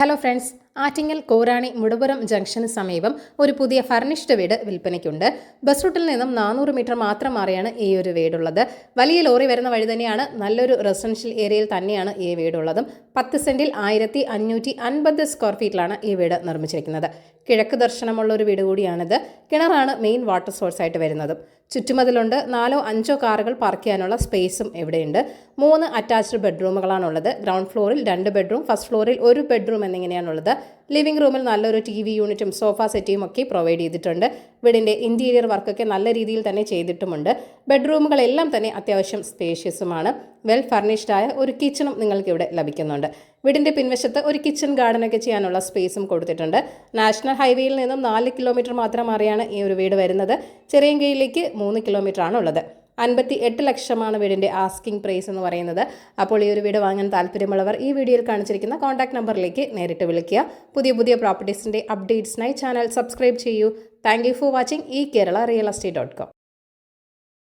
Hello friends, Attingal Korani Mudapuram junction സമീപം ഒരു പുതിയ ഫർണിഷ്ഡ് വീട് വിൽപ്പനയ്ക്കുണ്ട്. ബസ് റൂട്ടിൽ നിന്നും 400 മീറ്റർ മാത്രം മാറിയാണ് ഈ ഒരു വീടുള്ളത്. വലിയ ലോറി വരുന്ന വഴി തന്നെയാണ്. നല്ലൊരു റെസിഡൻഷ്യൽ ഏരിയയിൽ തന്നെയാണ് ഈ വീടുള്ളതും. 10 സെന്റിൽ 1550 സ്ക്വയർ ഫീറ്റിലാണ് ഈ വീട് നിർമ്മിച്ചിരിക്കുന്നത്. കിഴക്ക് ദർശനമുള്ള ഒരു വീട് കൂടിയാണിത്. കിണറാണ് മെയിൻ വാട്ടർ സോഴ്സ് ആയിട്ട് വരുന്നത്. ചുറ്റുമതിലുണ്ട്. 4-5 കാറുകൾ പാർക്ക് ചെയ്യാനുള്ള സ്പേസും ഇവിടെയുണ്ട്. 3 അറ്റാച്ച്ഡ് ബെഡ്റൂമുകളാണുള്ളത്. ഗ്രൗണ്ട് ഫ്ലോറിൽ 2 ബെഡ്റൂം, ഫസ്റ്റ് ഫ്ലോറിൽ 1 ബെഡ്റൂം എന്നിങ്ങനെയാണുള്ളത്. ലിവിംഗ് റൂമിൽ നല്ലൊരു TV യൂണിറ്റും സോഫ സെറ്റിയും ഒക്കെ പ്രൊവൈഡ് ചെയ്തിട്ടുണ്ട്. വീടിൻ്റെ ഇൻറ്റീരിയർ വർക്കൊക്കെ നല്ല രീതിയിൽ തന്നെ ചെയ്തിട്ടുമുണ്ട്. ബെഡ്റൂമുകളെല്ലാം തന്നെ അത്യാവശ്യം സ്പേഷ്യസുമാണ്. വെൽ ഫർണിഷ്ഡ് ആയ ഒരു കിച്ചണും നിങ്ങൾക്ക് ഇവിടെ ലഭിക്കുന്നുണ്ട്. വീടിൻ്റെ പിൻവശത്ത് ഒരു കിച്ചൺ ഗാർഡനൊക്കെ ചെയ്യാനുള്ള സ്പേസും കൊടുത്തിട്ടുണ്ട്. നാഷണൽ ഹൈവേയിൽ നിന്നും 4 കിലോമീറ്റർ മാത്രം മാറിയാണ് ഈ ഒരു വീട് വരുന്നത്. ചെറിയൻകീഴിലേക്ക് 3 കിലോമീറ്റർ ആണുള്ളത്. 58 ലക്ഷമാണ് വീടിൻ്റെ ആസ്കിംഗ് പ്രൈസ് എന്ന് പറയുന്നത്. അപ്പോൾ ഈ ഒരു വീട് വാങ്ങാൻ താല്പര്യമുള്ളവർ ഈ വീഡിയോയിൽ കാണിച്ചിരിക്കുന്ന കോൺടാക്ട് നമ്പറിലേക്ക് നേരിട്ട് വിളിക്കുക. പുതിയ പ്രോപ്പർട്ടീസിൻ്റെ അപ്ഡേറ്റ്സിനായി ചാനൽ സബ്സ്ക്രൈബ് ചെയ്യൂ. Thank you for watching eKerala Real Estate.com.